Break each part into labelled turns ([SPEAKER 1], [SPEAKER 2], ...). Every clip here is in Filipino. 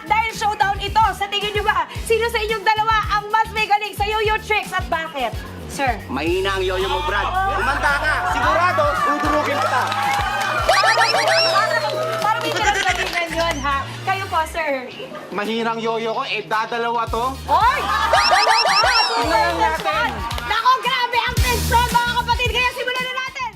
[SPEAKER 1] dahil showdown ito, sa tingin nyo ba, sino sa inyong dalawa ang mas may galing sa yo-yo tricks at bakit? Sir.
[SPEAKER 2] Mahina ang yoyo mo, Brad. Kumanta ka. Sigurado, dudurugin kita.
[SPEAKER 1] Parang may pinagsabihan yun, ha? Kayo po, sir.
[SPEAKER 2] Mahinang yoyo ko, dadalawa to.
[SPEAKER 1] Oy! Dalawa!
[SPEAKER 2] Tingnan natin.
[SPEAKER 1] Nako, grabe ang tension, mga kapatid. Kaya simulan na natin.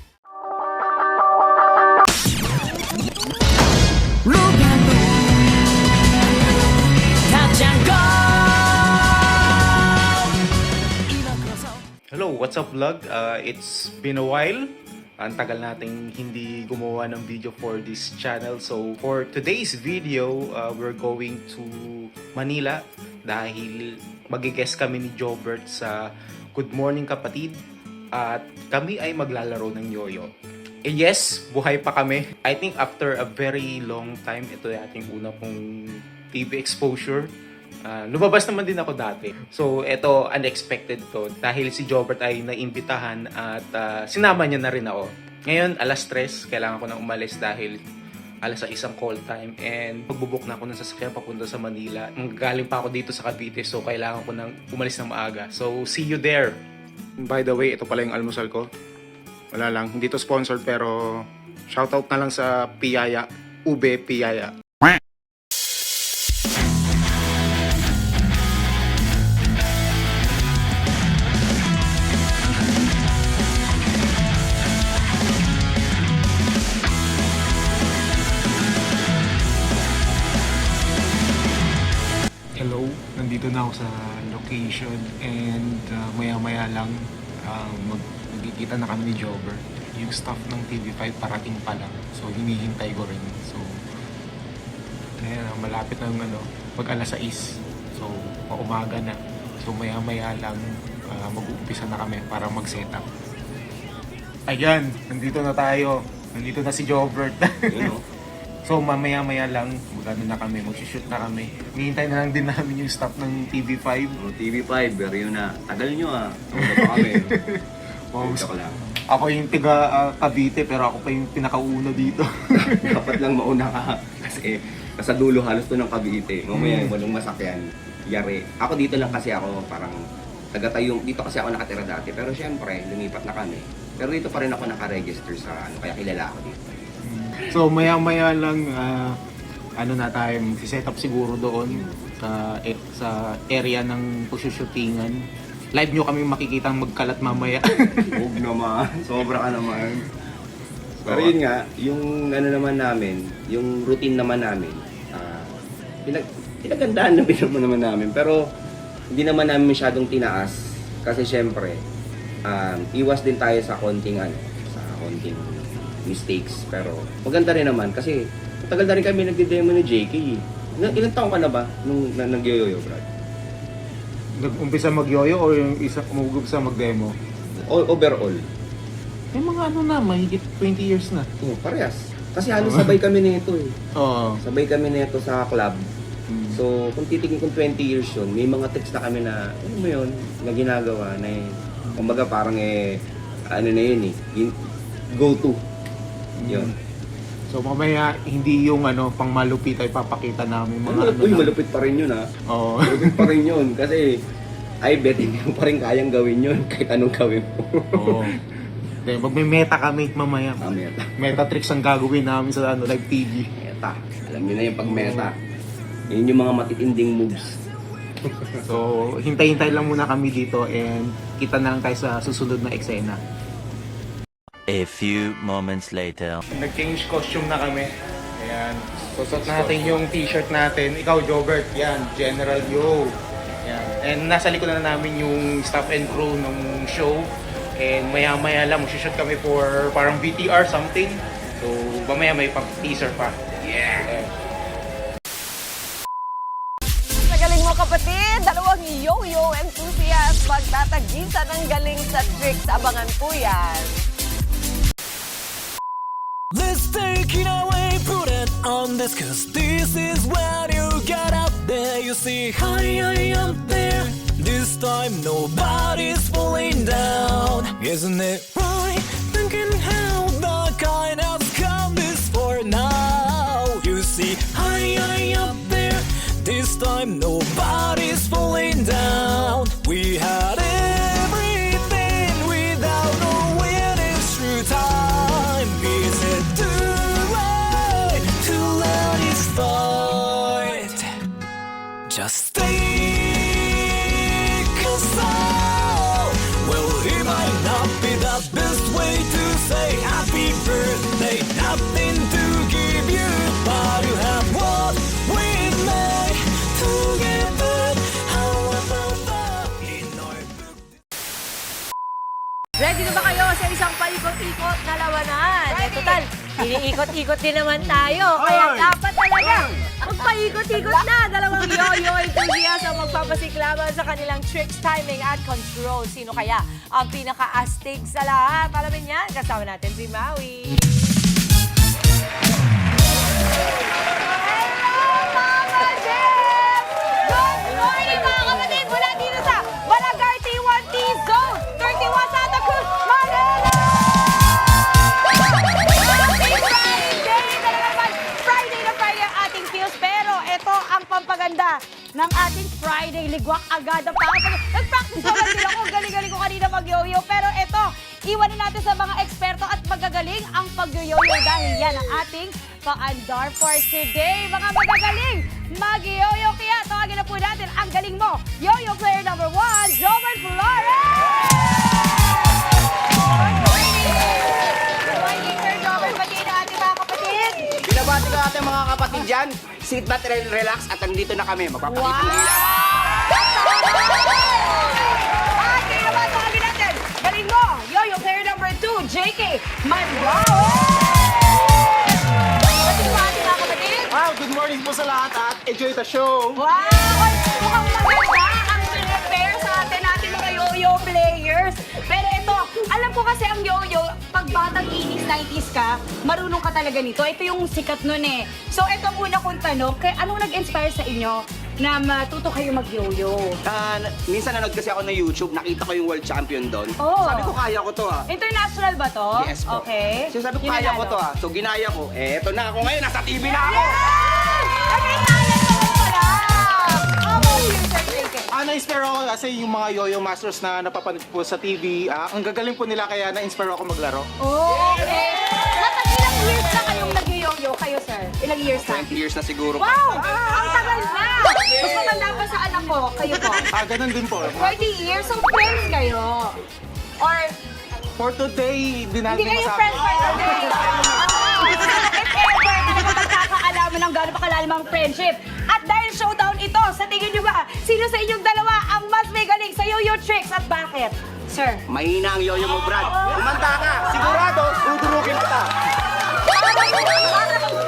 [SPEAKER 3] Hello, what's up vlog? It's been a while. Ang tagal nating hindi gumawa ng video for this channel. So for today's video, we're going to Manila dahil mag-guest kami ni Jobert sa Good Morning Kapatid at kami ay maglalaro ng yoyo. Eh yes, buhay pa kami. I think after a very long time, ito yung ating una pong TV exposure. Lumabas naman din ako dati. So, ito, unexpected to. Dahil si Jobert ay naimbitahan at sinama niya na rin ako. Ngayon, alas 3, kailangan ko nang umalis dahil alas 6 ang call time. And magbubuk na ako ng sasakyan papunta sa Manila. Galing pa ako dito sa Cavite, so kailangan ko nang umalis ng maaga. So, see you there! By the way, ito pala yung almusal ko. Wala lang, hindi to sponsored pero shoutout na lang sa Piyaya. Ube Piyaya. Hello, nandito na ako sa location and maya-maya lang magkikita na kami ni Jobber. Yung staff ng TV5 parating pa lang, so hinihintay ko rin. So, ayan, malapit na yung pag alas 6, so umaga na. So maya-maya lang mag-uumpisa na kami para mag-setup. Ayan, nandito na tayo. Nandito na si Jobert. So mamaya-maya lang, na kami, mag-shoot na kami. Hinihintay na lang din namin yung staff ng TV5.
[SPEAKER 2] Oh, TV5, pero yun na. Tagal nyo Tagal pa kami. Ko lang.
[SPEAKER 3] Ako yung tiga Cavite, pero ako pa yung pinakauna dito.
[SPEAKER 2] Dapat lang mauna ka. Kasi nasa dulo halos to ng Cavite. Mamaya walang masakyan. Yari. Ako dito lang kasi ako parang taga-tayong. Dito kasi ako nakatira dati. Pero syempre, lumipat na kami. Pero dito pa rin ako nakaregister sa kaya kilala ako dito.
[SPEAKER 3] So maya-maya lang, na tayo, set up siguro doon sa area ng pusyushootingan. Live nyo kami makikita magkalat mamaya.
[SPEAKER 2] Huwag naman, sobra ka naman. Pero yun nga, yung naman namin, yung routine naman namin, pinagandaan na naman namin. Pero hindi naman namin masyadong tinaas. Kasi syempre, iwas din tayo sa konting mistakes. Pero maganda rin naman kasi matagal na rin kami nagde-demo ni JK. Ilang taon ka na ba nung nag-yoyo, Brad?
[SPEAKER 3] Nag-umpisa mag-yoyo o yung isa umugumpisa mag-demo?
[SPEAKER 2] Overall.
[SPEAKER 3] May mga mahigit 20 years na.
[SPEAKER 2] Oh, parehas. Kasi halos sabay kami nito eh.
[SPEAKER 3] Oo.
[SPEAKER 2] Sabay kami nito sa club. So, kung titigin kung 20 years yun, may mga tricks na kami na, ano mo yun, na ginagawa na kumbaga parang go to. Yun.
[SPEAKER 3] So mamaya hindi yung pang malupit ay papakita namin mga
[SPEAKER 2] Uy, malupit pa rin yun
[SPEAKER 3] Oo.
[SPEAKER 2] Malupit pa rin yun kasi I bet hindi mo pa rin kayang gawin yun kahit anong gawin mo.
[SPEAKER 3] Oo. Then magme-meta kami mamaya.
[SPEAKER 2] Meta.
[SPEAKER 3] Meta tricks ang gagawin namin sa live TV.
[SPEAKER 2] Meta. Alam niyo na yung pag-meta. Yun yung mga matitinding moves.
[SPEAKER 3] So hintay-hintay lang muna kami dito and kita na lang tayo sa susunod na eksena.
[SPEAKER 4] A few moments later.
[SPEAKER 3] Nag-change costume na kami. Ayan. Susot natin yung t-shirt natin. Ikaw, Jobert. Yan. General Yo. Yan. And nasa likod na namin yung staff and crew ng show. And maya-maya lang, mag-shoot kami for parang VTR something. So, mamaya may pang-teaser pa. Yeah!
[SPEAKER 1] Sa galing mo, kapatid, dalawang yo-yo enthusiast magtatagisa ng galing sa tricks. Abangan po yan.
[SPEAKER 5] Let's take it away, put it on this, cause this is when you get up there. You see, high up there. This time nobody's falling down. Isn't it right? Thinking how the kind of come is for now. You see, high up there. time nobody's falling down. We had everything without knowing it's through time. Is it too late to let it start? Just take a soul. Well, it might not be the best way to say happy birthday. Nothing to give you, but you have what we made together. How about that in our book?
[SPEAKER 1] Ready na ba kayo sa isang paikot-ikot na labanan? Eh, total, iniikot-ikot din naman tayo. Kaya dapat talaga magpaikot-ikot na. Dalawang yo-yo enthusiasts ang magpapasiklaban sa kanilang tricks, timing at control. Sino kaya ang pinaka-astig sa lahat? Alamin yan, kasama natin si Maui. Mama Jeff! Good morning mga kapatid! Mula dito sa Barangay T1T Zone 31 Santa Cruz, Manila! Friday na Friday ang ating feels, pero ito ang pampaganda ng ating Friday. Ligwak agad ang nag-practice naman din ako. Galing-galing ko kanina mag-yo-yo. Pero ito, iwanin natin sa mga eksperto at magagaling ang pag-yo-yo dahil yan ang ating paandar for today. Mga magagaling, mag-yo-yo. Kaya tawagin na po natin ang galing mo. Yo-yo player number 1, Jomar Flores! Good morning, Sir Jomar. Batiin na ating mga kapatid.
[SPEAKER 2] Binabati ko natin mga kapatid dyan. Sit back, relax at nandito na kami. Magpapakita na ilan.
[SPEAKER 1] Okay, naman tawagin natin. Galing mo, yo-yo player number 2, JK Manlao! Batiin mo ating mga kapatid.
[SPEAKER 3] Wow, good morning po sa lahat at enjoy the show!
[SPEAKER 1] Wow! Mukhang maganda ang prepare sa atin natin mga yo-yo players. Pero ito, alam ko kasi ang yo-yo, pag batang 80s, 90s ka, marunong ka talaga nito. Ito yung sikat nun eh. So ito ang una kong tanong, anong nag-inspire sa inyo na matuto kayo mag-yo-yo?
[SPEAKER 2] Minsan nanood kasi ako na YouTube, nakita ko yung world champion doon.
[SPEAKER 1] Oh.
[SPEAKER 2] Sabi ko, kaya ko to ha.
[SPEAKER 1] International ba to?
[SPEAKER 2] Yes po.
[SPEAKER 1] Okay.
[SPEAKER 2] So sabi ko,
[SPEAKER 1] Yung
[SPEAKER 2] kaya ko
[SPEAKER 1] nanalo.
[SPEAKER 2] to ha. So ginaya ko. Eto na ako ngayon, nasa TV na ako.
[SPEAKER 1] Yes! Ay, talent naman pala! How about you, Sir JK?
[SPEAKER 3] Na-inspire ako kasi yung mga yo-yo masters na napapanood po sa TV. Ang gagaling po nila kaya na-inspire ako maglaro.
[SPEAKER 1] Okay. Matag ilang years na kayong nag-yo-yo kayo, sir? Ilang years na?
[SPEAKER 2] 20 years na siguro.
[SPEAKER 1] Wow! Ang tagal na! Mas matanda pa sa anak ko. Kayo po?
[SPEAKER 3] Ganun din po.
[SPEAKER 1] 40 years? So, friends kayo? Or
[SPEAKER 3] For today, di natin
[SPEAKER 1] hindi kayo
[SPEAKER 3] masabi.
[SPEAKER 1] friends for today? If ever, talaga magkakaalaman ng gano'n pa kalalim ang friendship. At dahil showdown ito, sa tingin nyo ba, sino sa inyong dalawa ang mas may galing sa yo-yo tricks at bakit? Sir?
[SPEAKER 2] Mahina ang yoyo mo, Brad. Kumanta ka. Sigurado, dudurugin kita.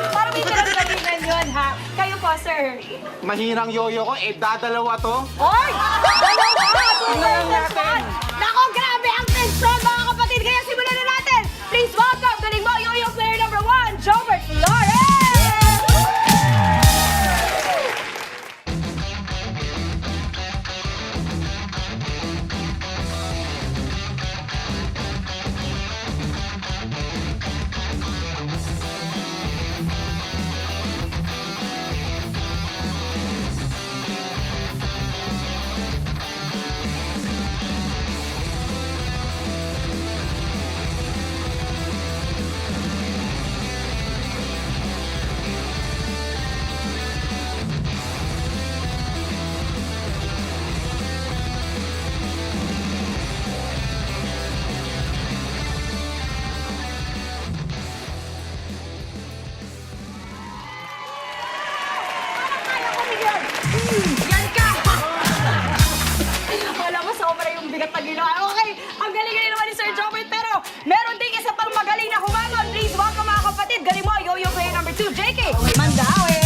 [SPEAKER 1] Parang may pinagsabihan yun, ha? Kayo po, sir.
[SPEAKER 3] Mahinang yo-yo ko, dadalawa to.
[SPEAKER 1] Oy! Dalawa!
[SPEAKER 3] Tingnan natin.
[SPEAKER 1] Nako, grabe ang tension, mga kapatid. Kaya simulan na natin. Please welcome, galing mo, yo-yo player number 1, Jomar Flores! Yan ka! Wala mo, sobra yung bigat na ginawa. Okay, ang galing-galing naman ni Sir Jomar, pero meron ding isa pang magaling na humangon. Please welcome mga kapatid. Galing mo, yo-yo player number 2, JK Mandawe!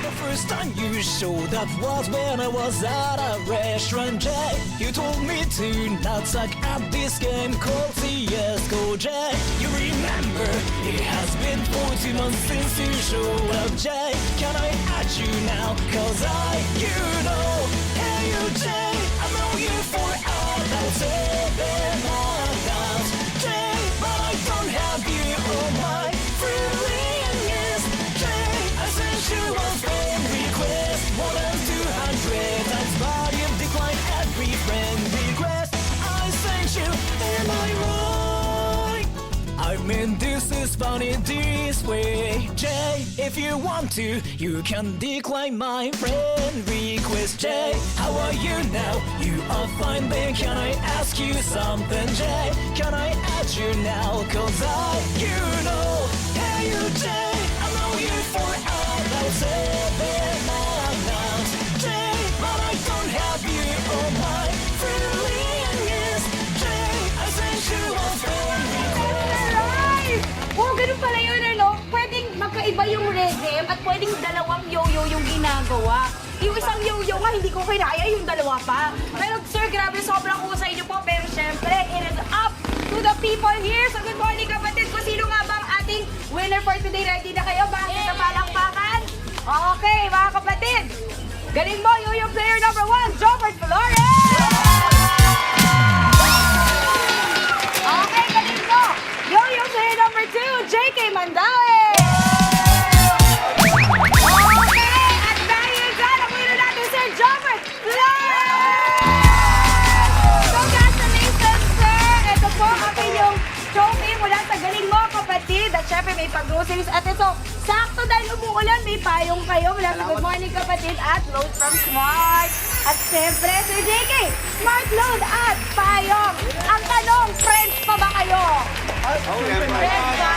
[SPEAKER 5] The first time you showed up was when I was at a restaurant, Jay. You told me to not suck at this game called CSGO, Jay. You remember, it has been 40 months since you showed up, Jay. Can I add you now? Cause you know, hey you, Jay, I know you for about 7 months, Jay, but I don't have you on my friendly list, Jay. I said done it this way. Jay, if you want to, you can decline my friend request. Jay, how are you now? You are fine, then can I ask you something? Jay, can I ask you now? Cause you know, hey you Jay, I know you for about 7 months. Jay, but I don't have you on my feeling is. Jay, I sent you a friend request.
[SPEAKER 1] Alright! Oh, ganun pala yun, ano? Pwedeng magkaiba yung rhythm at pwedeng dalawang yo-yo yung ginagawa. Yung isang yo-yo nga, hindi ko kinaya, yung dalawa pa. Pero sir, grabe, sobrang husay niyo po. Pero syempre, it is up to the people here. So good morning, kapatid. Kung sino nga bang ating winner for today? Ready na kayo? Bakit sa palakpakan? Okay, mga kapatid. Galing mo, yo-yo player number 1, Jobert Flores! Okay, galing mo. Yo-yo player number 2, JK Mandawe. Okay, at dahil dyan, ang winner natin si Jobert Flores! Congratulations, sir! Ito po ang inyong trophy mula sa galing mo, kapatid. At syempre, may pag-groceries. At ito, sakto dahil umuulan, may payong kayo mula sa Good Morning, kapatid, at Load from Smart. At syempre, Sir JK, Smart Load at payong. Ang tanong, friends pa ba kayo? Friends ba?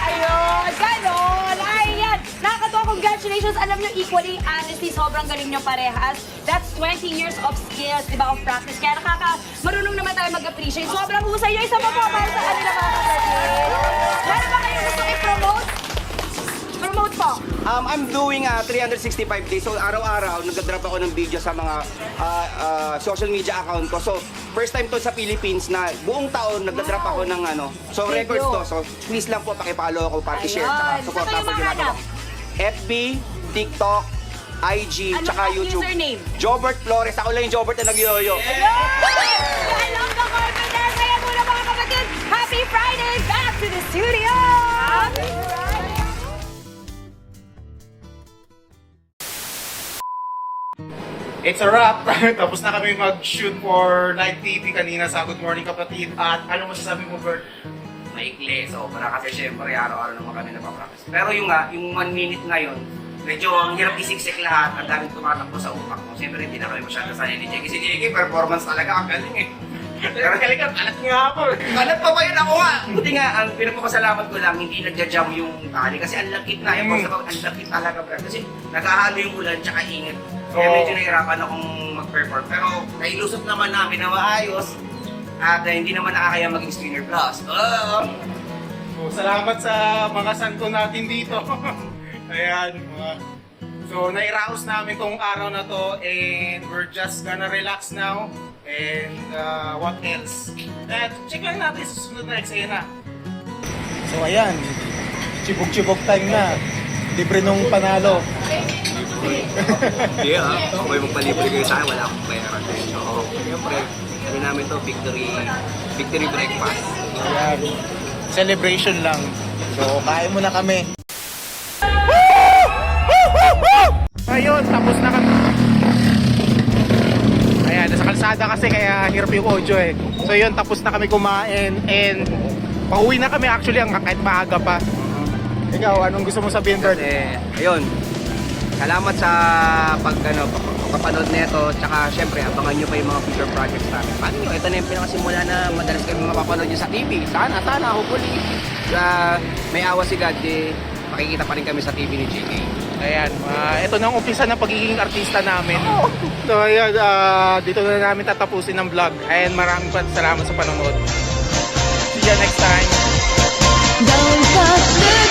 [SPEAKER 1] Ayun, ganon. Ayan, nakakatawa, congratulations. Alam nyo, equally honesty, sobrang galing nyo parehas. That's 20 years of skills, di ba, of practice. Kaya marunong naman tayo mag-appreciate. Sobrang husay nyo. Isa pa po para sa kanila, mga kapatid. Meron ba kayo gusto i-promote? Promote po.
[SPEAKER 2] I'm doing 365 days. So araw-araw nagda-drop ako ng video sa mga social media account ko. So first time to sa Philippines na buong taon nagda-drop ako ng ano. So
[SPEAKER 1] Video.
[SPEAKER 2] records to. So please lang po paki-follow ako, paki-share, tsaka
[SPEAKER 1] Ayun.
[SPEAKER 2] support
[SPEAKER 1] Saan kayo
[SPEAKER 2] ako ginagawa.
[SPEAKER 1] mahanap?
[SPEAKER 2] FB, TikTok, IG,
[SPEAKER 1] Ano
[SPEAKER 2] tsaka
[SPEAKER 1] ang
[SPEAKER 2] YouTube.
[SPEAKER 1] username?
[SPEAKER 2] Jobert Flores. Ako lang yung Jobert na nag-yoyo.
[SPEAKER 1] Ayun! I love the confidence. Kaya muna, mga kapatid, happy Friday! Back to the studio! Happy Friday!
[SPEAKER 3] It's a wrap! Tapos na kami mag-shoot for live TV kanina sa Good Morning Kapatid. At ano masasabi mo, Bert?
[SPEAKER 2] Maikli, sobra kasi syempre araw-araw naman kami napapractice. Pero yung 1 minute ngayon, medyo ang hirap isiksik lahat, ang daming tumatakbo sa utak mo. Siyempre hindi na kami masyado sanay ni Jackie. Si Jackie, performance talaga, ang galing eh. Pero
[SPEAKER 3] Talaga, alat nga ako.
[SPEAKER 2] alam pa ba yun ako nga? Buti nga, ang pinagpapasalamat ko lang, hindi nagja-jam yung tali. Kasi ang lakit na, yung ang lakit talaga, bro. Kasi nakahalo yung ulan, tsaka init. Kaya medyo nahirapan akong mag-perform. Pero nailusot naman namin na maayos. At hindi naman nakakaya maging Spinner Plus.
[SPEAKER 3] So, salamat sa mga santo natin dito. Ayan. So, nairaos namin tong araw na to and we're just gonna relax now. And what else? At check lang natin sa susunod na eksena.
[SPEAKER 6] So ayan, chibog-chibog time na. Libre nung panalo.
[SPEAKER 2] Hindi kung may magpalibre kayo sa akin, wala akong pera. So, siyempre, ano namin to, victory breakfast.
[SPEAKER 6] Ayan, celebration lang. So kain muna kami.
[SPEAKER 3] Ayun, tapos na kami. Ayan, nasa kalsada kasi kaya hirap yung audio eh. So yun, tapos na kami kumain and pauwi na kami actually kahit maaga pa. Ikaw, anong gusto mo sabihin, Bert?
[SPEAKER 2] Ayun, salamat sa pagpapanood nito, tsaka syempre abangan nyo pa yung mga future projects namin. Paano nyo? Ito na yung pinakasimula na madalas kayo mapapanood nyo sa TV. Sana, hopefully. May awa si God, makikita pa rin kami sa TV ni JK.
[SPEAKER 3] Ayan, ito na ang umpisa ng pagiging artista namin. So ayan, dito na namin tatapusin ang vlog. And maraming salamat sa panonood. See you next time.
[SPEAKER 7] Don't stop